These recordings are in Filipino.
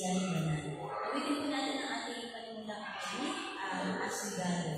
siya ay banal. Gawin po natin ang ating panimulang akawit as regalo.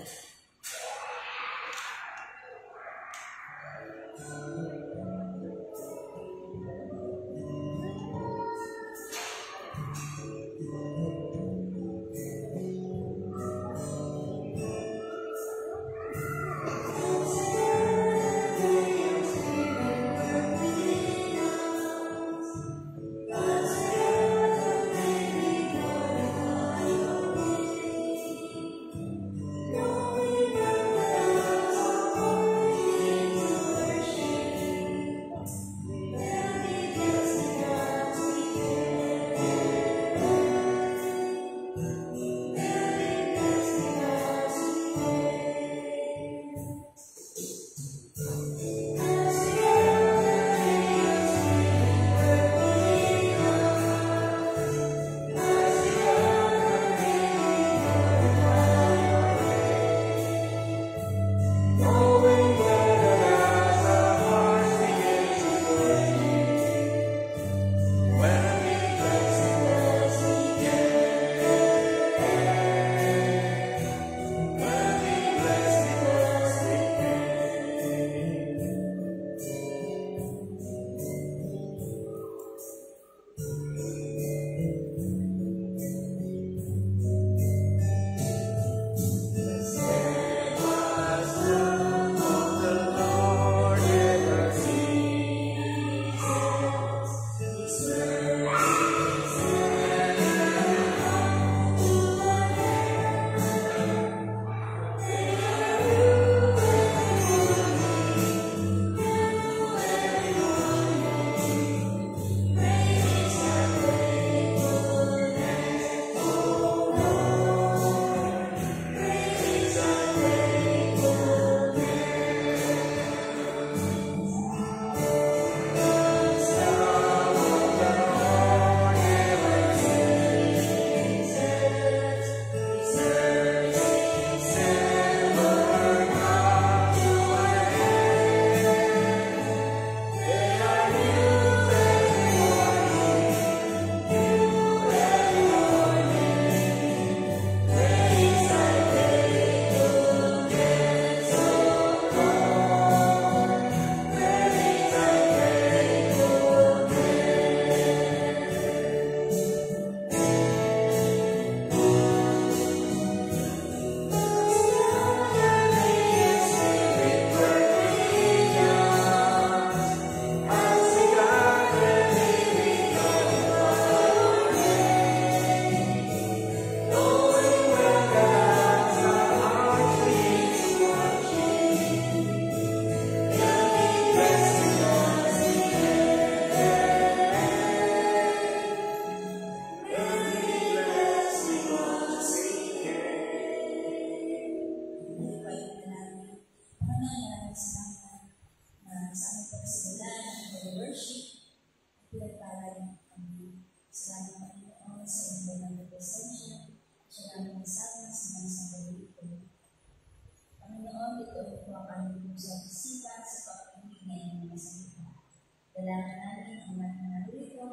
Dalangin natin ang lahat ng narito,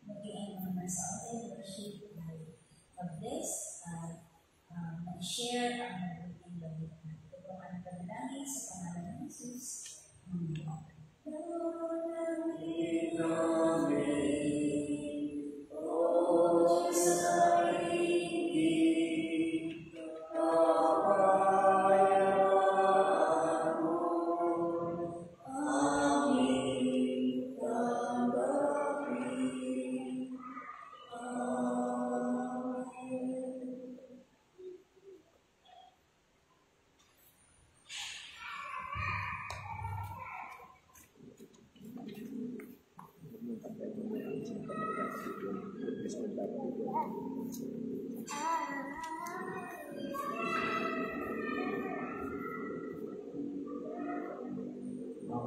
maging ang mga nasa online worship ay mag-bless at mag-share ang nariting gawin natin. Ito po ang panalangin sa pangalan ng Jesus. Amen.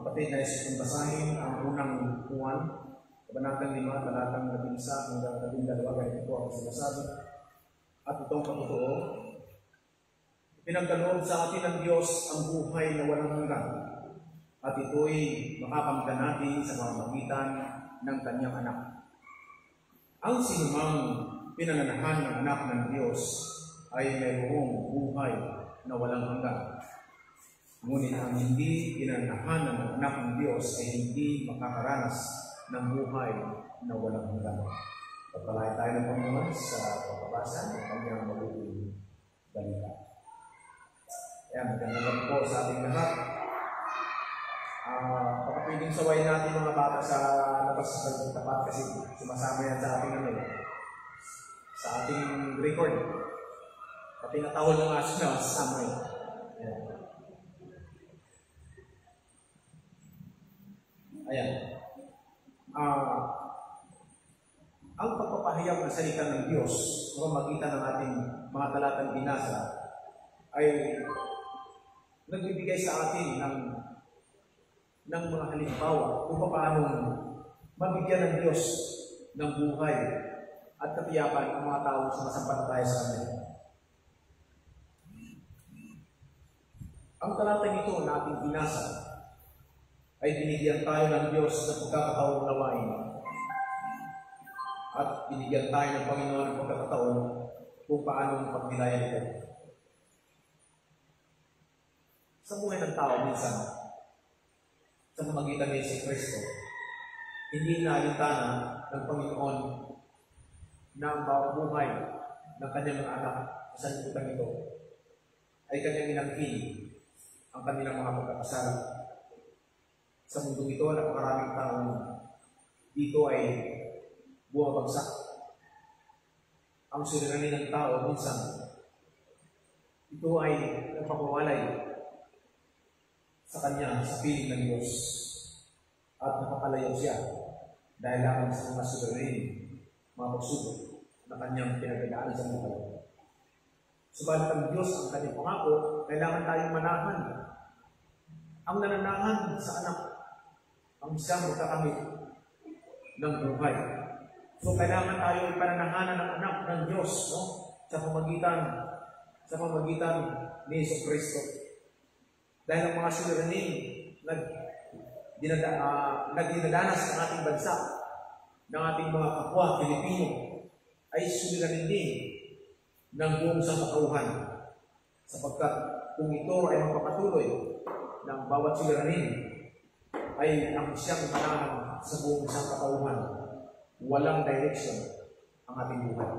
Kapatid, nais kong basahin ang unang Juan, Kabanatang 5, talatang 11 hanggang 12, ganito po ang sinasabi. At itong patotoo, pinagkaloob sa atin ng Diyos ang buhay na walang hanggan, at ito'y makakamtan natin sa pamamagitan ng kanyang anak. Ang sinumang pinananahan ng anak ng Diyos ay mayroong buhay na walang hanggan. Ngunit ang hindi pinananahan ng anak ng Diyos ay hindi makakaranas ng buhay na walang hanggan. Pagpalain tayo ng Panginoon sa pagbabasa ng kanyang mabuting balita. Ayan, magandang po sa ating lahat. Pagkapiling saway natin mga bata sa labas sa tapat kasi sumasama yan sa ating sa ating record. Pati natawal ng aso na masasama yan. Ayan. Ang pagpapahayag ng salita ng Diyos sa pamamagitan ng ating mga talatang binasa ay nagbibigay sa atin ng mga halimbawa kung paano mabigyan ng Diyos ng buhay at katiyakan ang mga tao sa masampalataya sa Kanya. Ang talatang ito na ating binasa ay binigyan tayo ng Diyos sa pagkakataong nawain at binigyan tayo ng Panginoon ng pagkakataon kung paano pagnilayan ito. Sa buhay ng tao minsan, sa pamamagitan ni Yesu Kristo, hindi inaalintana ng Panginoon na ang bawat buhay ng kanyang mga anak sa sanlibutan ito ay kanyang inangkin ang kanilang mga pagkakasala. Sa mundong ito, napakaraming taong dito ay bumabagsak. Ang suliranin ng tao minsan, ito ay napapawalay sa kanya, sa piling ng Diyos. At napapalayo siya dahil lamang sa mga suliranin, mga pagsubok na kanyang pinagdadaanan sa buhay. Subalit ang Diyos ang kanyang pangako, kailangan tayong manahan. Ang nananahan sa anak ang siyang magkakamit ng buhay. So, kailangan tayo ipananahanan ng anak ng Diyos, no? sa pamagitan ni Yesu Kristo. Dahil ang mga suliranin nagdinadanas ng ating bansa, ng ating mga kapwa Pilipino, ay suliranin din ng buong sangkatauhan. Sapagkat kung ito ay magpapatuloy ng bawat suliranin, ay ang siyang manahan sa buong sangkatauhan. Walang direction ang ating buhay.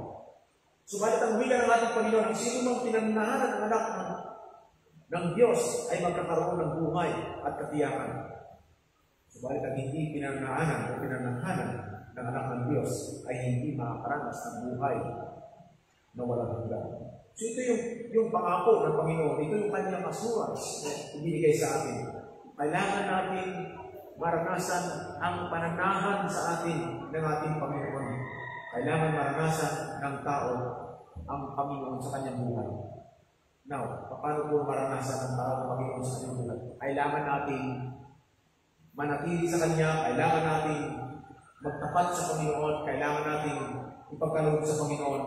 Subalit ang wika ng ating Panginoon, ang sino mang pinananahan ng anak ng Diyos ay magkakaroon ng buhay at katiyakan. Subalit ang hindi pinananahanan o pinananahanan ng anak ng Diyos ay hindi makakaranas ng buhay na walang hanggan. So ito yung pangako ng Panginoon. Ito yung kanyang assurance na ibinigay sa atin. Kailangan natin maranasan ang pananahan sa atin ng ating Panginoon. Kailangan maranasan ng tao ang Panginoon sa kanyang buhay. Now, paano po maranasan ng tao ang Panginoon sa kanyang buhay? Kailangan natin manatili sa Kanya, kailangan natin magtapat sa Panginoon, kailangan natin ipagkaloob sa Panginoon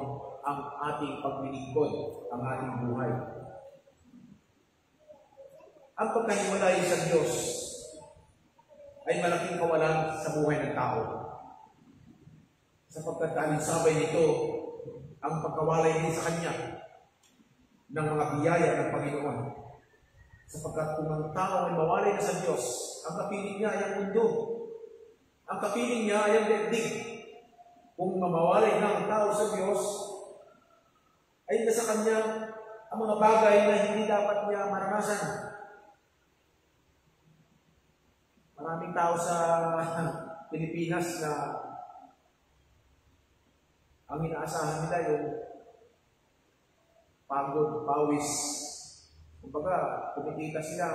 ang ating paglilingkod, ang ating buhay. Ang pagkahiwalay sa Diyos ay malaking kawalan sa buhay ng tao. Sapagkat alinsabay nito ang pagkawalay din sa Kanya ng mga biyaya ng Panginoon. Sapagkat kung ang tao ay mawalay na sa Diyos, ang kapiling niya ay ang mundo. Ang kapiling niya ay ang daigdig. Kung mamawalay na ang tao sa Diyos, ay nasa Kanya ang mga bagay na hindi dapat niya maranasan. Maraming tao sa Pilipinas na ang inaasahan nila yung pagod, pawis. Kumbaga, kumikita sila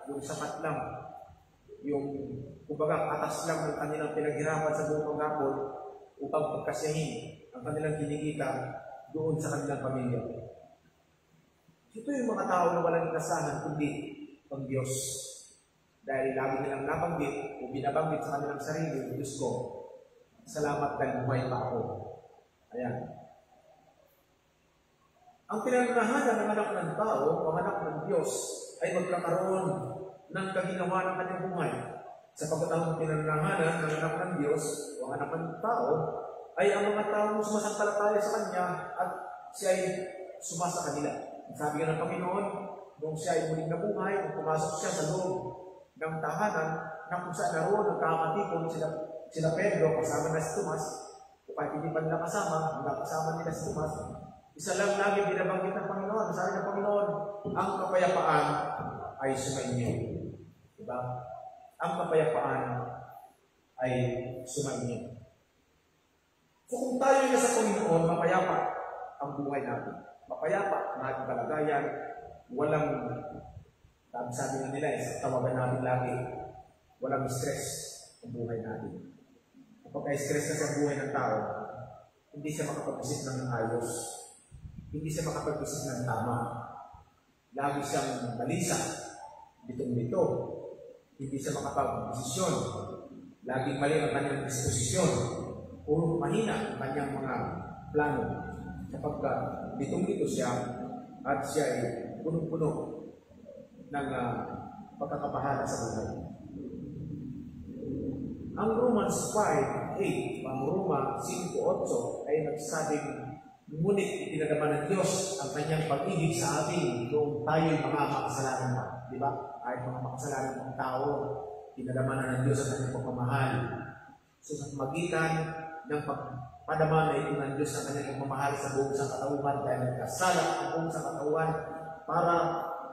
yung sapat lang. Yung, kumbaga, atas lang ng kanilang pinaghirapan sa buong maghapon upang pagkasyahin ang kanilang kinikita doon sa kanilang pamilya. Ito yung mga tao na walang inasahan kundi ang Diyos. Dahil lagi nilang nabanggit o binabanggit sa kanilang sarili, Diyos ko, salamat dahil buhay pa ako. Ayan. Ang pinananahanan ng anak ng tao, o anak ng Diyos, ay magkakaroon ng kaginawa ng kanyang buhay. Sapagkat ang pinananahanan ng anak ng Diyos, o anak ng tao, ay ang mga taong sumasampalataya sa Kanya at siya ay sumasa kanila. Sabi nga ng Panginoon, nung siya ay muling nabuhay, nung pumasok siya sa loob ng tahanan, na kung saan naroon nagkakatipon sila Pedro, kasama na si Tomas, o kahit hindi pa nila kasama, kasama nila si Tomas, isa lang lagi binabanggit ng Panginoon. Sabi ng Panginoon, ang kapayapaan ay sumainyo. Diba? Ang kapayapaan ay sumainyo. So kung tayo ay nasa Panginoon, mapayapa ang buhay natin. Mapayapa ang ating kalagayan. Walang, sabi nga nila, sa tawagan natin lagi, walang stress ang buhay natin. Kapag stress na sa buhay ng tao, hindi siya makapag-isip ng ayos. Hindi siya makapag-isip ng tama. Lagi siyang balisa, bitong-bito. Hindi siya makapag-desisyon. Laging mali ang kanyang disposisyon. Puro mahina ang kanyang mga plano. Sapagkat bitong-bito siya at siya ay punong-puno ng pagkakabahala sa buhay. Ang Romans 5:8, ang Roma 5:8 ay nagsasabing, ngunit itinadama ng Diyos ang kanyang pag-ibig sa atin noong tayo'y mga makasalanan pa. Di ba? Kahit mga makasalanan ng tao, tinadama na ng Diyos ang kanyang pagmamahal. So sa magitan ng pagpadama na ito ng Diyos ang kanyang pagmamahal sa buong sangkatauhan, dahil nagkasala ang buong sangkatauhan para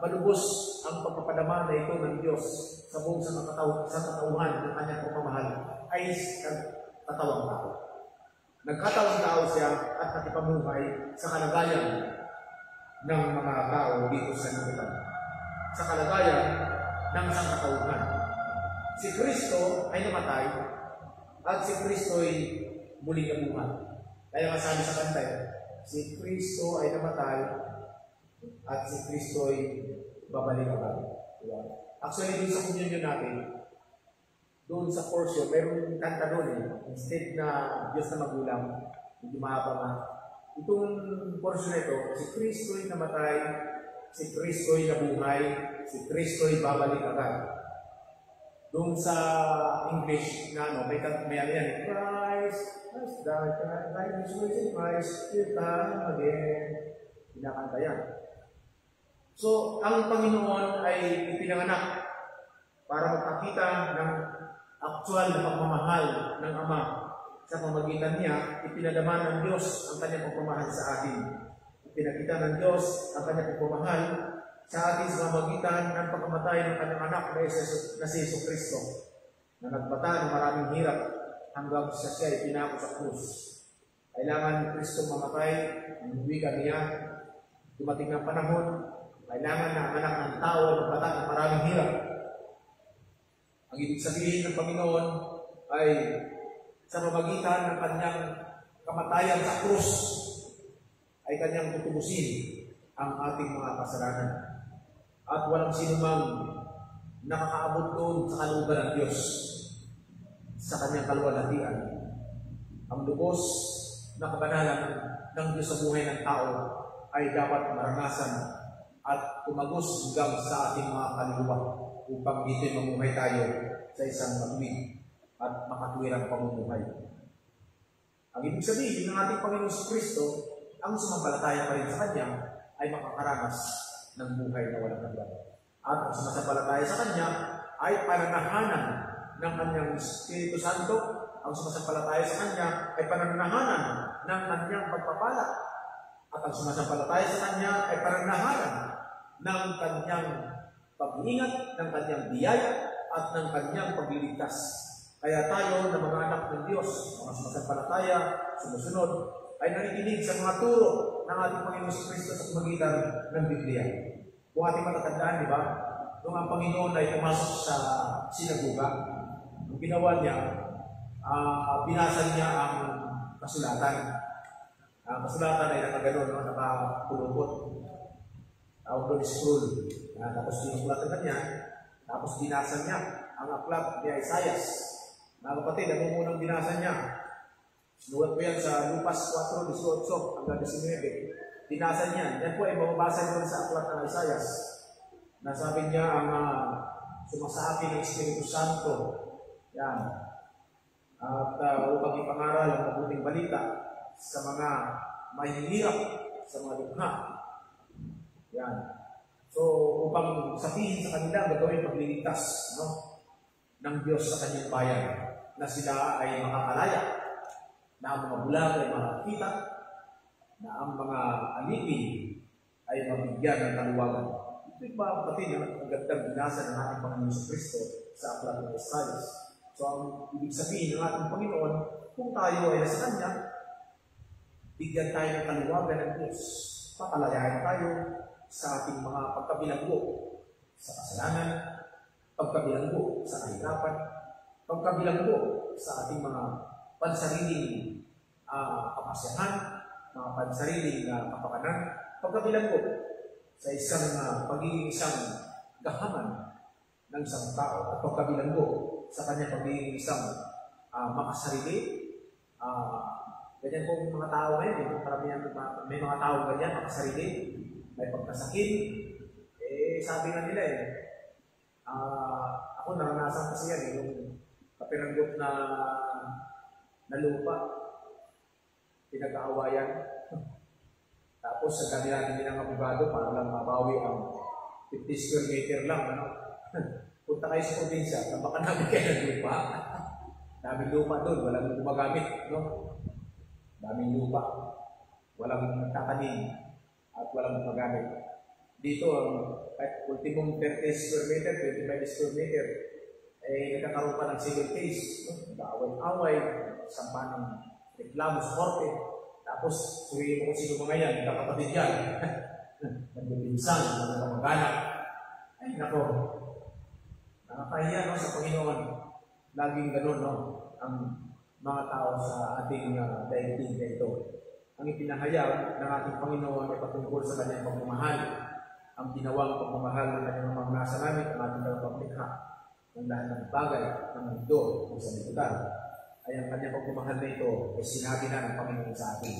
malubos ang pagpapadama na ito ng Diyos sa buong sangkatauhan ng kanyang pagmamahal ay nagkatawang tao. Nagkatawang tao siya at nakipamuhay sa kalagayan ng mga tao dito sa lupa. Sa kalagayan ng sangkatauhan. Si Kristo ay namatay at si Kristo ay muling nabuhay. Kaya nga sabi sa kanta, si Kristo ay namatay at si Kristo ay babalik agad. Diba? Actually, doon sa communion natin, doon sa portion, mayroong kanta doon instead na Diyos na magulang, hindi mahaba nga. Itong portion na ito, si Kristo ay namatay, si Kristo ay nabuhay, si Kristo ay babalik agad. Doon sa English na may ano yan, Christ has died, Christ will come again. Pinakanta yan. So, ang Panginoon ay ipinanganak para magpakita ng aktual na pagmamahal ng Ama. Sa pamagitan niya, ipinadama ng Diyos ang kanyang pagmamahal sa atin. Ipinakita ng Diyos ang kanyang pagmamahal sa atin sa pamagitan ng pagkamatay ng kanyang anak na si Yesu Kristo, na nagbata ng maraming hirap hanggang siya ay pinako sa krus. Kailangan ni Kristo mamatay, ang huwigan niya, dumating ng panahon, kailangan na ang anak ng tao ay magbata ng maraming hirap. Ang ibig sabihin ng Panginoon ay sa pamagitan ng kanyang kamatayan sa krus ay kanyang tutubusin ang ating mga kasalanan. At walang sinumang nakakaabot doon sa kalooban ng Diyos sa kanyang kaluwalhatian. Ang lubos na kabanalan ng Diyos sa buhay ng tao ay dapat maranasan at tumagos hanggang sa ating mga kaluluwa upang dito'y mamuhay tayo sa isang matuwid at makatuwirang pamumuhay. Ang ibig sabihin ng ating Panginoon sa Kristo, ang sumampalataya pa rin sa Kanya ay makakaranas ng buhay na walang hanggan. At ang sumasampalataya sa Kanya ay pananahanan ng Kanyang Espiritu Santo. Ang sumasampalataya sa Kanya ay pananahanan ng Kanyang pagpapala. At ang sumasampalataya sa Kanya ay pananahanan ng Kanyang pag-iingat, ng Kanyang biyaya, at ng Kanyang pagliligtas. Kaya tayo na mga anak ng Diyos, mga sumasampalataya, sumusunod, ay nakikinig sa mga turo ng ating Panginoon sa Kristo sa pamagitan ng Biblia. Kung ating matatandaan, di ba? Nung ang Panginoon ay pumasok sa sinagoga, ang ginawa niya, binasa niya ang kasulatan. Ang kasulatan ay nakaganon, nakapulupot. Tawag doon scroll. Tapos sinulatan na niya, tapos binasa niya ang aklat ni Isaiah. Mga kapatid, ang unang binasa niya, sinulat ko yan sa Lucas 4:18 hanggang 19. Binasa niya. Yan po ay mababasa niyo sa aklat ng Isaiah. Nasabi niya ang sumasabi ng Espiritu Santo. Yan. at upang ipangaral ang mabuting balita sa mga mahihirap, sa mga lukha. Yan. So, upang sabihin sa kanila, gagawin pagliligtas, no, ng Diyos sa kanyang bayan, na sila ay makakalaya, na ang mga bulag ay makakita, na ang mga alipin ay mabigyan ng kaluwagan. Ito yung mga kapatid na ang gandang binasa ng ating Panginoon Kristo sa Aklat ng Isaías. So, ang ibig sabihin ng ating Panginoon, kung tayo ay nasa Kanya, bigyan tayo ng kaluwagan ng Diyos. Papalayain tayo sa ating mga pagkabilanggo sa kasalanan, pagkabilanggo sa kahirapan, pagkabilanggo sa ating mga pansariling kapasyahan, mga pansariling kapakanan, pagkabilanggo sa isang pagiging isang gahaman ng isang tao, at pagkabilanggo sa kanyang pagiging isang makasarili. Ganyan po mga tao ngayon, karamihan may mga tao ganyan, makasarili, may pagkasakit. Sabi nga nila ako naranasan kasi yan, yung kapiranggot na lupa, pinag-aawayan. Tapos sa dami natin din ang abogado para lang mabawi ang 50 square meter lang. Ano? Punta kayo sa probinsya, baka namin kayo ng lupa. Daming lupa doon, walang gumagamit. No? Daming lupa, walang nagtatanim at walang gumagamit. Dito, kahit ultimong 30 square meter, 25 square meter, nagkakaroon pa ng civil case. No? Nag-away-away, sampa ng reklamo sa korte. Tapos, suwiin mo kung sino mga yan, kapatid yan. Nagbibinsang, nagkamag-anak. Ay, nako. Nakakahiya, no, sa Panginoon. Laging ganun, no, ang mga tao sa ating daigdig na ito. Ang ipinahayag ng ating Panginoon ay patungkol sa kanyang pagmamahal. Ang ginawang pagmamahal ng kanyang magnasa namin, ang ating paglikha ng lahat ng bagay ng mundo o sa liputan. Ay ang kanyang pagmamahal na ito ay sinabi na ng Panginoon sa atin.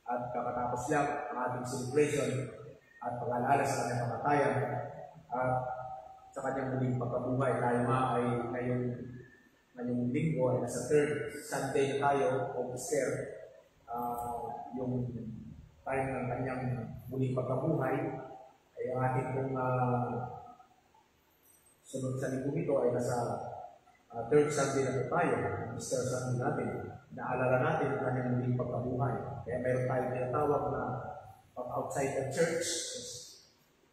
At kakatapos lang ang ating celebration at pag-alala sa kanyang kamatayan at sa kanyang muling pagkabuhay. Tayo nga ay ngayong linggo ay nasa third Sunday na tayo, August 3, yung time ng kanyang muling pagkabuhay. Ay ang ating pong sunod sa linggo ito ay nasa third Sunday na po tayo, Easter Sunday natin. Naalala natin ang kanyang muling pagkabuhay. Kaya mayroon tayong tinatawag na outside the church.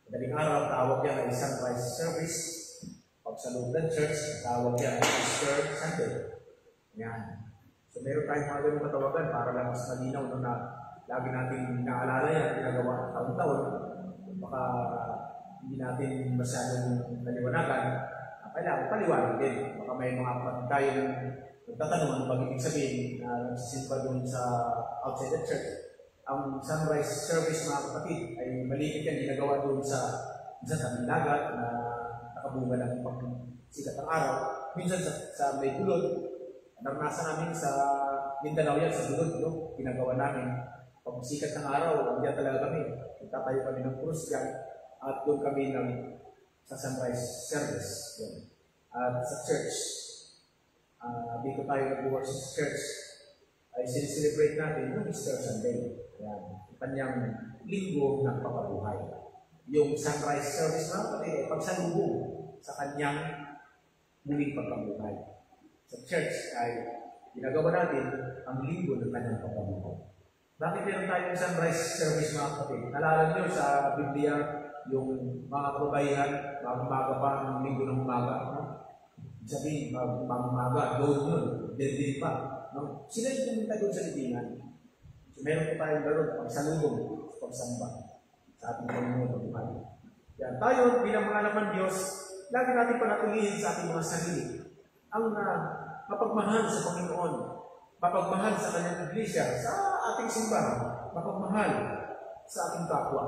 Madaling araw, tawag yan ay sunrise service. Pag sa loob ng church, tawag yan ay Easter Sunday. Yan. So meron tayong mga ganung katawagan para lang mas malinaw na lagi natin naalala yan, ginagawa taon-taon. Baka hindi natin masyadong naliwanagan. Kailangan paliwanag din. Baka may mga kapatid tayong nagtatanong ano bang ibig sabihin na nagsisimba doon sa outside the church. Ang sunrise service, mga kapatid, ay maligit yan ginagawa doon sa tabing dagat na nakabunga ng pagsikat ng araw. Minsan sa may gulod, naranasan namin sa Mindanao yan, sa gulod, no? Ginagawa namin. Pag sikat ng araw, diyan talaga kami. Nagtatayo kami ng krus yan at doon kami sa sunrise service. Yan. At sa church, dito tayo nag-worship sa church, ay sinicelebrate natin yung Easter Sunday. Yan. Yung kanyang linggo ng pagkabuhay. Yung sunrise service na ay pagsalubong sa kanyang muling pagkabuhay. Sa church ay ginagawa natin ang linggo ng kanyang pagkabuhay. Bakit meron tayong sunrise service, mga kapatid? Nalala nyo sa Biblia yung mga kababayan, umaga pa ng linggo ng umaga. No? Sabihin, umaga, doon yun, din pa. No? Sila yung pumunta doon sa libingan. So, meron po tayong gano'n, pagsalubong, pagsamba sa ating Panginoon ng buhay. Yan, tayo, bilang mga anak ng Diyos, lagi natin panatulihin sa ating mga sarili. Ang mapagmahal sa Panginoon, mapagmahal sa kanyang iglesia, sa ating simbahan, mapagmahal sa ating kapwa.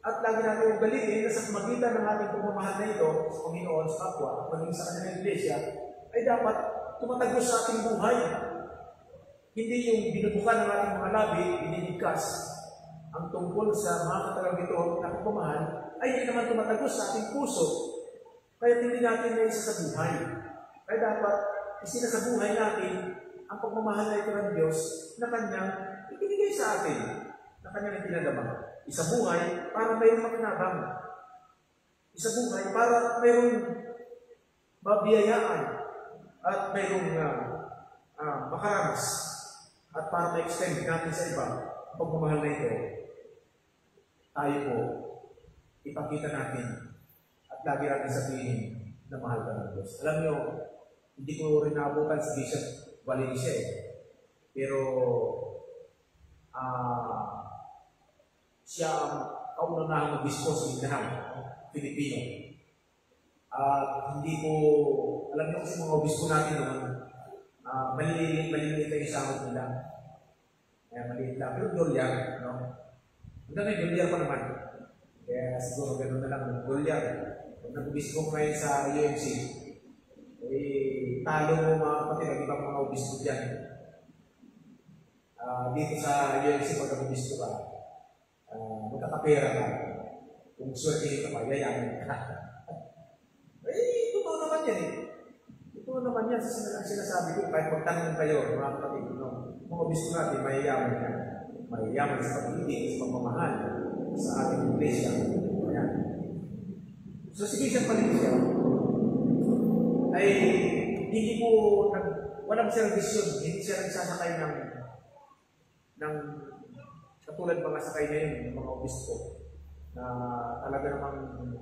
At lagi natin ugaliin na sa magitan ng ating pagmamahal na ito sa Panginoon, sa kapwa, at maging sa kanyang iglesia, ay dapat tumatagos sa ating buhay. Hindi yung binubukan ng ating mga labi, binibigkas. Ang tungkol sa mga katagang ito na pagmamahal, ay hindi naman tumatagos sa ating puso. Kaya hindi natin na isa sa buhay. Kaya dapat isinasabuhay natin ang pagmamahal na ito ng Diyos na Kanyang ibinigay sa atin, na Kanyang ipinadama. Isabuhay para mayroong makinabang. Isabuhay para mayroong mabiyayaan at mayroong makaranas at para ma-extend natin sa iba ang pagmamahal na ito. Tayo po, ipakita natin at lagi natin sabihin na mahal ka ng Diyos. Alam nyo, hindi ko rin naabutan si Bishop Valencia pero siya ang kaunanahang obispo sa Mindanao, Pilipino. Hindi ko, alam nyo kasi mga obispo natin naman, maliliit na yung sahod nila. Kaya maliit lang. Pero dolyar, no? Hanggang may dolyar pa naman. Kaya siguro gano'n na lang, dolyar. Kung nag-obispo ngayon sa UMC, talo mo mga kapatid, nag-ibang mga obispo dyan. Dito sa UMC, pag nag-obispo ka, magkakapera ka. Kung swerte ka pa, yayaman ka. Totoo naman yan eh. Totoo naman yan sa sinasabi ko. Kahit magtanong kayo, mga kapatid, mga obispo natin, mayayaman yan. Mayayaman sa pag-ibig, sa pagmamahal, sa ating iglesia. Ayan. So si Bishop Valencia ay hindi po, walang servisyon, hindi siya nagsasakay ng katulad mga sakay na yun, ng mga obispo na talaga namang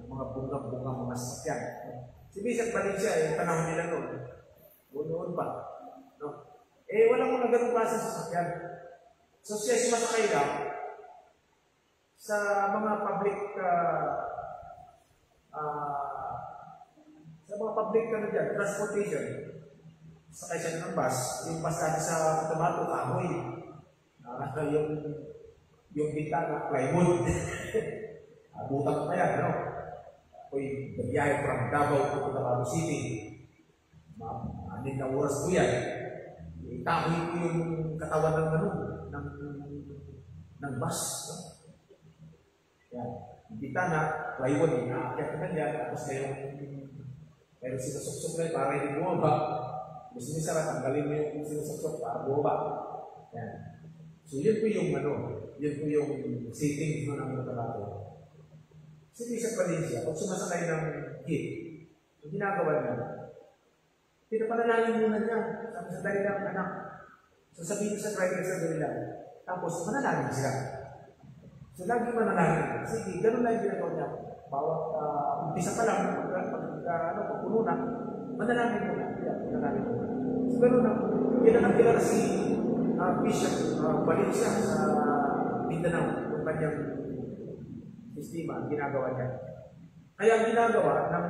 mga bunga-bunga mga sasakyan. Si Bishop Valencia, yung panahon nila noon pa. No? Wala mo na ganun klase sa sasakyan. So siya sumasakay lang sa mga public transportation. Sakay siya ng bus. Yung bus natin sa Cotabato, kahoy. Yung bintana, plywood. Butang pa yan, no? Ako'y nagbiyahe from Davao to Cotabato City. Anin na oras po yan. Itahoy ko yung katawan ng bus. No? Yan. Yung bintana, plywood, inaakyat ka yan. Tapos mayroon sinasuksok na para hindi bumaba. Gusto niya sarap, tanggalin mo yung sinasuksok para bumaba. Yan. So yun po yung yun po yung sitting ng Cotabato. Si Bishop Valencia, pag sumasakay ng jeep, yung ginagawa niya, pinapanalangin muna niya, sabi sa dalilang anak. So sabihin sa driver sa dalilang, tapos manalangin sila. So lagi manalangin. Sige, ganun lang yung ginagawa niya. Bawat umpisa pa lang, pagpuno na, manalangin muna. Manalangin muna. So ganun na, yan ang kilala si Bishop Valencia sa Mindanao, yung kanyang sistema, ang ginagawa niya. Kaya ang ginagawa ng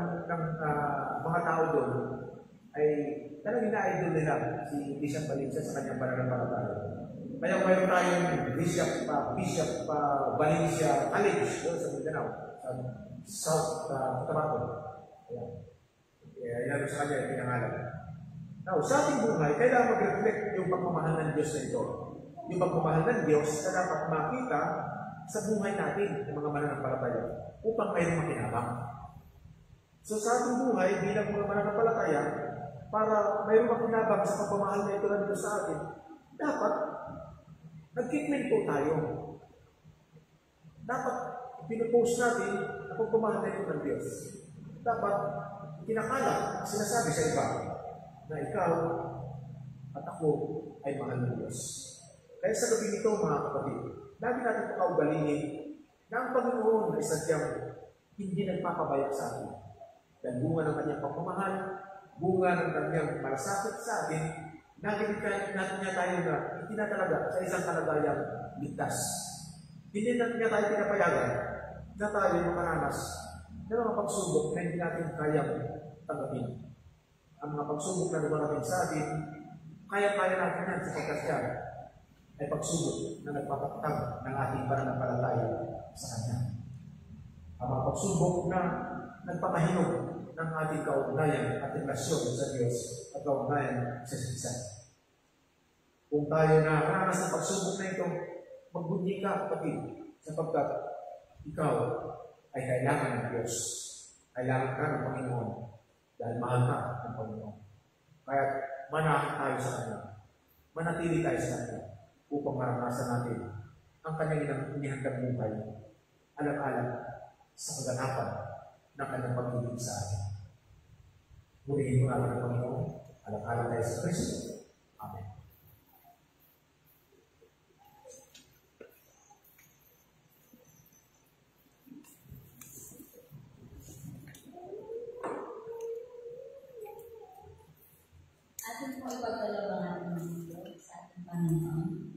mga tao doon ay talagang ina-idol nila si Bishop Valencia sa kanyang pananampalataya. Kaya mayroon tayong Bishop Valencia College doon sa Mindanao, sa South Cotabato. Kaya yan sa kanya yung pinangalan. Now, sa ating buhay, kailangan mag-reflect yung pagmamahal ng Diyos na ito. Yung pagmamahal ng Diyos na dapat makita sa buhay natin ng mga mananampalataya upang mayroong makinabang. So sa ating buhay, bilang mga mananampalataya, para mayroong makinabang sa pagmamahal na ito ng Diyos sa atin, dapat nag-kikmin po tayo. Dapat pinupost natin ang pagmamahal na ito ng Diyos. Dapat kinakala, sinasabi sa iba, na ikaw at ako ay mahal ng Diyos. Kaya sa gabi nito, mga kapatid, lagi natin pakaugalingin na ang Panginoon ay sadyang hindi nagpapabaya sa atin. Dahil bunga ng kanyang pagmamahal, bunga ng kanyang malasakit sa atin, natin niya tayo na itinatalaga sa isang kalagayang ligtas. Hindi natin niya tayo pinapayagan na tayo makaranas ng mga pagsubok na hindi natin kayang tanggapin. Ang mga pagsubok na lumarating sa atin, kaya-kaya natin yan sapagkat yan ay pagsubok na nagpapatag ng ating pananampalataya sa Kanya. Ang mga pagsubok na nagpapahinog ng ating kaugnayan at relasyon sa Diyos at kaugnayan sa Isa. Kung tayo na karanas ng pagsubok na ito, magbunyi ka, kapatid, sapagkat ikaw ay kailangan ng Diyos. Kailangan ka ng Panginoon dahil mahal ka ng Panginoon. Kaya manahan tayo sa Kanya. Manatili tayo sa Kanya upang maranasan natin ang Kanyang inihandang buhay, alang-alang sa kaganapan ng Kanyang pag-ibig sa atin. Purihin mo natin ang Panginoon, alang-alang tayo sa Kristo. Amen. Atin po ipagdalawangan ng Diyos sa ating Panginoon.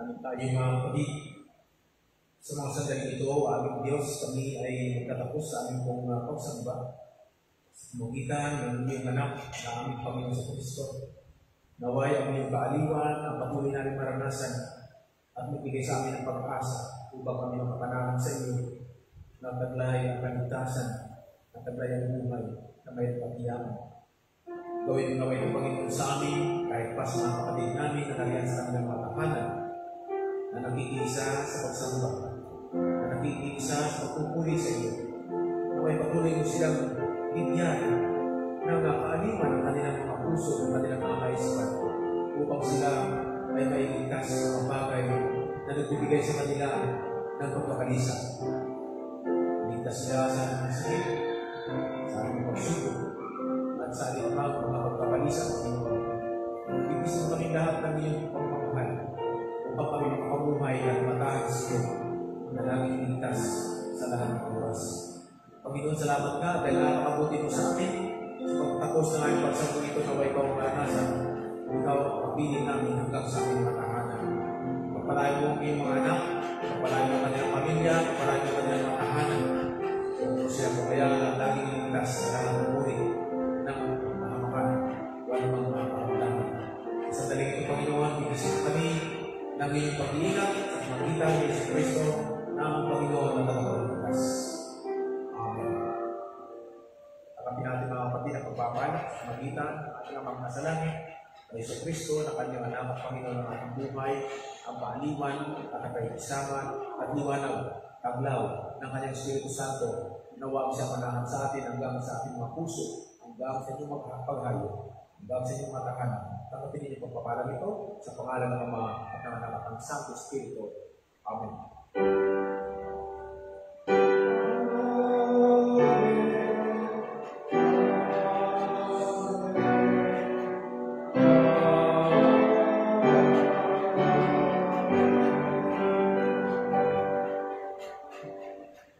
Tayong mga kapatid, sa mga sandali ito, aming Diyos, kami ay magtatapos sa aming pong pagsamba sa pamagitan ng iyong anak na aming Panginoon sa Kristo. Naway ang iyong kaaliwan ang patuloy namin maranasan at magbigay sa amin ang pag-asa upang kami makapanahon sa iyo na taglay ang kaligtasan at taglay ang buhay na may pagkiyaman. Gawin mo naway ng Panginoon sa amin kahit pa sa mga kapatid namin na nariyan sa kanilang mga tahanan na nakikiisa sa pagsamba, na nakikiisa sa pagpupuli sa iyo, na may patuloy mo silang bigyan ng kaaliwan ng kanilang mga puso, ng kanilang mga kaisipan, upang sila ay mailigtas sa mga bagay na nagbibigay sa kanila ng pagkakalisa. Ligtas sila sa aming sakit, sa aming pagsubok, at sa ating mga pagkakalisa ng aming Panginoon. Ibig mo kami lahat ng iyong pagmamahal upang kami makabuhay at matahan sa iyo na laging ligtas sa lahat ng oras. Panginoon, salamat ka dahil nakakabuti mo sa amin sa pagtapos ng aming pagsambong ito na ikaw ang maranasan. Ikaw ang kapiling namin hanggang sa aming matahanan. Pagpalain mo ang iyong mga anak, pagpalain mo ang kanilang pamilya, pagpalain mo ang kanilang matahanan. Kung sila po kaya laging ligtas sa lahat ng uri ng mahamakan, wala namang mga karamdaman. Sa daling ito, Panginoon, inisip kami ng iyong pag-iingat at makita ni Jesus Kristo na ang Panginoon na tagapagligtas. Amen. Takapin natin mga kapatid ang pagpapala sa magitan ng ating amang nasa langit na Jesus Kristo na kanyang anak at Panginoon ng ating buhay, ang paaliwan at ang kahisaman at liwanag, taglaw ng kanyang Espiritu Santo na huwag siya manahan sa atin hanggang sa ating mga puso, hanggang sa inyong magpaghayo, hanggang sa inyong matahanan. Tanggapin niyo pagpapalang ito sa pangalan ng Ama at ng Anak at ng Santo Espiritu. Amen.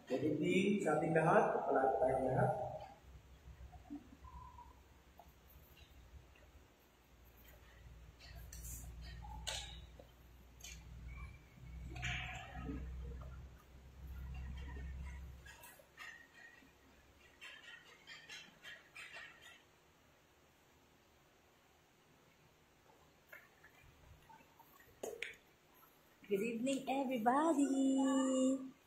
Good evening sa ating lahat. Pagpalain tayong lahat. Good evening, everybody!